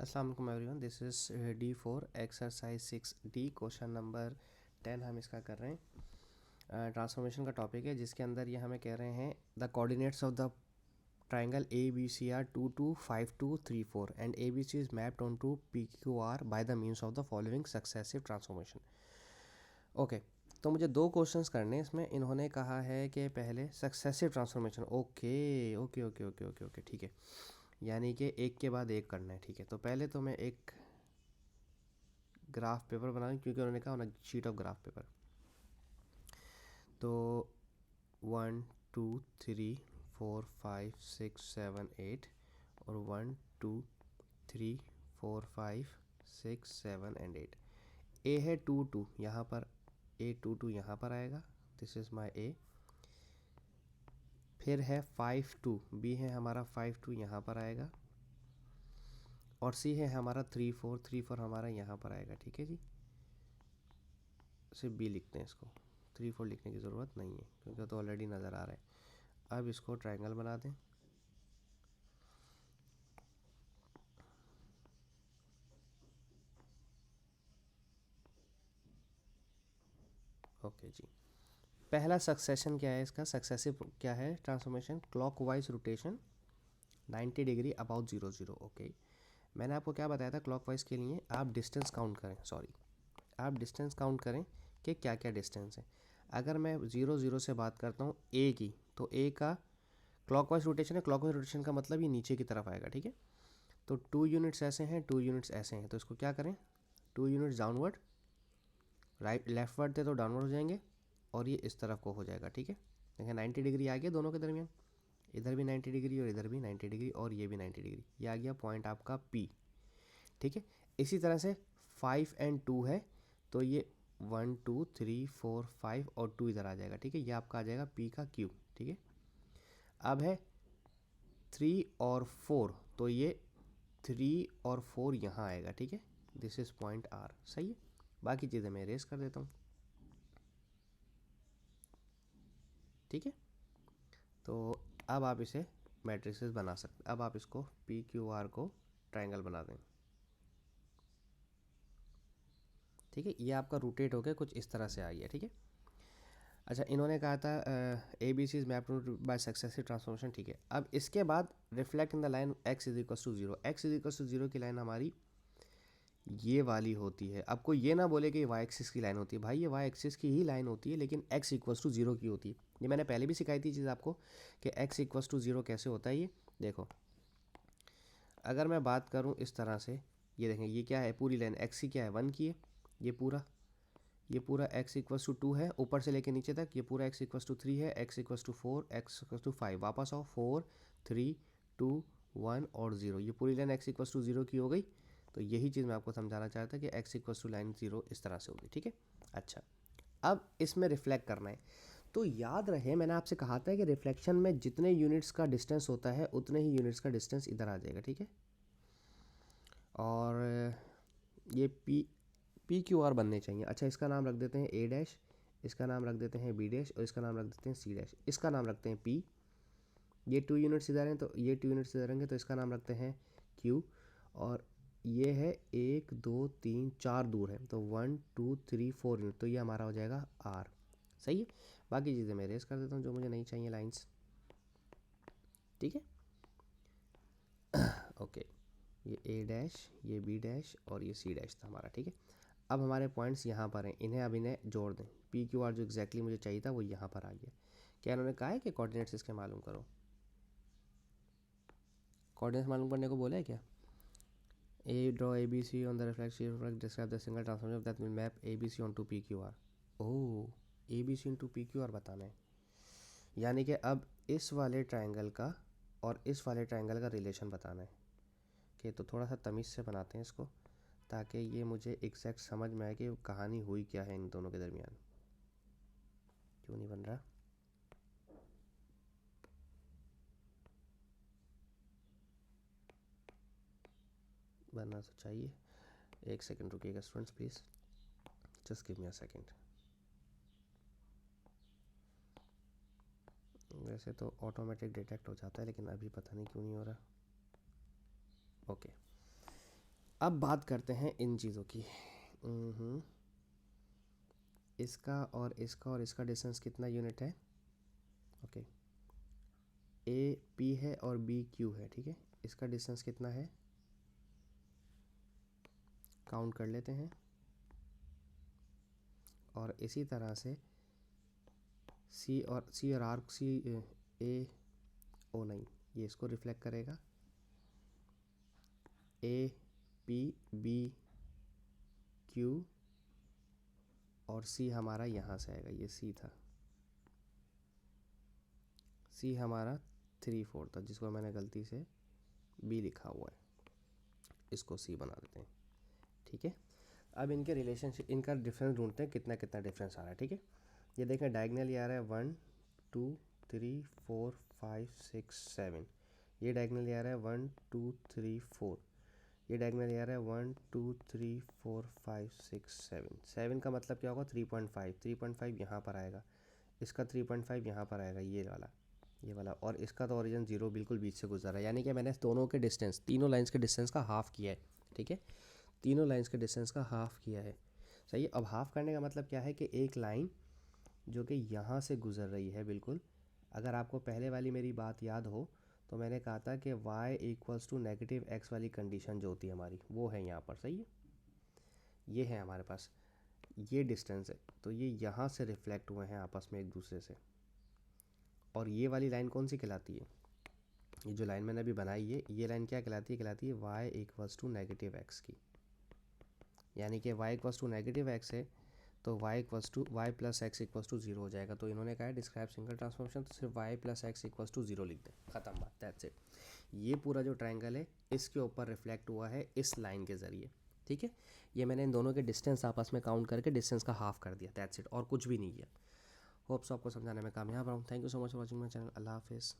अस्सलाम वालेकुम everyone, this is D4 exercise 6D question number 10 हम इसका कर रहे हैं। ट्रांसफॉर्मेशन का टॉपिक है जिसके अंदर ये हमें कह रहे हैं the coordinates of the triangle ABC are 2 2 5 2 3 4 and ABC is mapped on to PQR by the means of the following successive transformation. Okay, तो मुझे दो क्वेश्चंस करने हैं इसमें। इन्होंने कहा है कि पहले successive transformation. Okay okay okay okay okay okay ठीक है, यानी कि एक के बाद एक करना है। ठीक है, तो पहले तो मैं एक ग्राफ पेपर बनाऊँ क्योंकि उन्होंने कहा ना शीट ऑफ ग्राफ पेपर। तो 1 2 3 4 5 6 7 8 और 1 2 3 4 5 6 7 एंड 8। ए है 2 2 यहाँ पर, A 2 2 यहाँ पर आएगा, दिस इज़ माई ए। फिर है 5 2, बी है हमारा 5 2 यहाँ पर आएगा, और सी है हमारा 3 4 3 4 हमारा यहाँ पर आएगा। ठीक है जी, सिर्फ बी लिखते हैं इसको, 3 4 लिखने की ज़रूरत नहीं है क्योंकि तो ऑलरेडी नज़र आ रहा है। अब इसको ट्रायंगल बना दें। ओके जी, पहला सक्सेशन क्या है इसका, सक्सेसिव क्या है transformation, clockwise rotation 90 degree about 0 0। Okay, मैंने आपको क्या बताया था, क्लॉकवाइज के लिए आप डिस्टेंस काउंट करें, सॉरी आप डिस्टेंस काउंट करें कि क्या क्या डिस्टेंस है। अगर मैं 0 0 से बात करता हूँ ए की, तो ए का क्लॉकवाइज रोटेशन है। क्लॉकवाइज रोटेशन का मतलब ये नीचे की तरफ आएगा। ठीक है, तो 2 यूनिट्स ऐसे हैं, 2 यूनिट्स ऐसे हैं, तो इसको क्या करें, 2 यूनिट्स डाउनवर्ड, राइट लेफ्टवर्ड थे तो डाउनवर्ड हो जाएंगे, और ये इस तरफ को हो जाएगा। ठीक है, देखिए 90 डिग्री आ गया दोनों के दरमियान, इधर भी 90 डिग्री और इधर भी 90 डिग्री और ये भी 90 डिग्री, ये आ गया पॉइंट आपका P। ठीक है, इसी तरह से 5 एंड 2 है, तो ये 1 2 3 4 5 और 2 इधर आ जाएगा। ठीक है, ये आपका आ जाएगा P का Q। ठीक है, अब है 3 और 4, तो ये 3 और 4 यहाँ आएगा। ठीक है, दिस इज़ पॉइंट R। सही है, बाकी चीज़ें मैं इरेज कर देता हूँ। ठीक है, तो अब आप इसे मैट्रिसेस बना सकते, अब आप इसको PQR को ट्रायंगल बना दें। ठीक है, ये आपका रोटेट हो गया, कुछ इस तरह से आ गया। ठीक है, अच्छा इन्होंने कहा था ABC is mapped by successive transformation. ठीक है, अब इसके बाद reflect in the line x is equal to 0। x is equal to 0 की लाइन हमारी ये वाली होती है। अब कोई ये ना बोले कि वाई एक्सिस की लाइन होती है, भाई ये वाई एक्सिस की ही लाइन होती है, लेकिन x इक्वल्स टू 0 की होती है। ये मैंने पहले भी सिखाई थी चीज़ आपको कि x इक्वल्स टू 0 कैसे होता है। ये देखो, अगर मैं बात करूँ इस तरह से, ये देखें ये क्या है, पूरी लाइन x की क्या है, 1 की है, ये पूरा x इक्वल्स टू 2 है ऊपर से लेके नीचे तक, ये पूरा x इक्वल्स टू 3 है, x equals to 4, x equals to 5, वापस आओ 4 3 2 1 और 0, ये पूरी लाइन x इक्वल्स टू 0 की हो गई। तो यही चीज़ मैं आपको समझाना चाहता कि x इक्वल्स टू लाइन 0 इस तरह से होगी। ठीक है, अच्छा अब इसमें रिफ्लेक्ट करना है, तो याद रहे मैंने आपसे कहा था कि रिफ्लेक्शन में जितने यूनिट्स का डिस्टेंस होता है उतने ही यूनिट्स का डिस्टेंस इधर आ जाएगा। ठीक है, और ये PQR बनने चाहिए। अच्छा, इसका नाम रख देते हैं A डैश, इसका नाम रख देते हैं B डैश, और इसका नाम रख देते हैं C डैश, इसका नाम रखते हैं P। ये 2 यूनिट्स इधर हैं तो ये 2 यूनिट्स इधर रहेंगे, तो इसका नाम रखते हैं Q। और ये है 1 2 3 4 दूर है, तो 1 2 3 4 यूनिट, तो ये हमारा हो जाएगा R। सही है, बाकी चीज़ें मैं रेस कर देता हूँ जो मुझे नहीं चाहिए लाइंस। ठीक है, ओके, ये A डैश, ये B डैश और ये C डैश था हमारा। ठीक है, अब हमारे पॉइंट्स यहाँ पर हैं, इन्हें अब इन्हें जोड़ दें। PQR जो एग्जैक्टली मुझे चाहिए था वो यहाँ पर आ गया। क्या इन्होंने कहा है कि कोऑर्डिनेट्स इसके मालूम करो, कोऑर्डिनेट्स मालूम करने को बोला है क्या। Draw ABC on the reflect describe the single transformation that will map ABC on to PQR। Oh, ABC into PQR बताना है, यानी कि अब इस वाले ट्राइंगल का और इस वाले ट्राइंगल का रिलेशन बताना है। कि तो थोड़ा सा तमीज़ से बनाते हैं इसको, ताकि ये मुझे एग्जैक्ट समझ में आए कि कहानी हुई क्या है इन दोनों के दरमियान। क्यों नहीं बन रहा, बनना तो चाहिए। एक सेकंड रुकिएगा students please, just give me a second. वैसे तो ऑटोमेटिक डिटेक्ट हो जाता है, लेकिन अभी पता नहीं क्यों नहीं हो रहा। ओके, अब बात करते हैं इन चीज़ों की। इसका और इसका डिस्टेंस कितना यूनिट है? ओके, ए पी है और बी क्यू है, ठीक है। इसका डिस्टेंस कितना है काउंट कर लेते हैं। और इसी तरह से सी और आर सी ए ओ नहीं, ये इसको रिफ्लेक्ट करेगा। ए पी बी क्यू और सी हमारा यहाँ से आएगा, ये सी था, सी हमारा 3/4 था, जिसको मैंने गलती से बी लिखा हुआ है, इसको सी बना देते हैं, ठीक है। अब इनके रिलेशनशिप, इनका डिफरेंस ढूंढते हैं, कितना कितना डिफरेंस आ रहा है, ठीक है। ये देखें डायगनली आ रहा है 1 2 3 4 5 6 7, ये डायगनली आ रहा है 1 2 3 4, ये डायगनली आ रहा है 1 2 3 4 5 6 7। 7 का मतलब क्या होगा? 3.5, 3.5 यहाँ पर आएगा, इसका 3.5 यहाँ पर आएगा, ये वाला, और इसका तो ओरिजिन 0 बिल्कुल बीच से गुजर रहा है, यानी कि मैंने दोनों के डिस्टेंस, तीनों लाइंस के डिस्टेंस का हाफ़ किया है, ठीक है। तीनों लाइंस के डिस्टेंस का हाफ़ किया है, सही है। अब हाफ़ करने का मतलब क्या है कि एक लाइन जो कि यहाँ से गुज़र रही है, बिल्कुल, अगर आपको पहले वाली मेरी बात याद हो तो मैंने कहा था कि y equals to negative x वाली कंडीशन जो होती है हमारी, वो है यहाँ पर, सही है। ये है हमारे पास, ये डिस्टेंस है, तो ये यहाँ से रिफ्लेक्ट हुए हैं आपस में एक दूसरे से। और ये वाली लाइन कौन सी कहलाती है? ये जो लाइन मैंने अभी बनाई है, ये लाइन क्या कहलाती है? कहलाती है y equals to negative x की, यानी कि y equals to negative x है तो y plus x equals to 0 हो जाएगा। तो इन्होंने कहा है डिस्क्राइब सिंगल ट्रांसफॉर्मेशन, तो सिर्फ y plus x equals to 0 लिख दें, ख़त्म बात, दैट्स इट। ये पूरा जो ट्रायंगल है इसके ऊपर रिफ्लेक्ट हुआ है इस लाइन के ज़रिए, ठीक है। ये मैंने इन दोनों के डिस्टेंस आपस में काउंट करके डिस्टेंस का हाफ कर दिया, दैट्स इट, और कुछ भी नहीं किया। होप्स आपको समझाने में कामयाब रहा हूँ। Thank you so much for watching my channel. अल्लाह हाफिज़।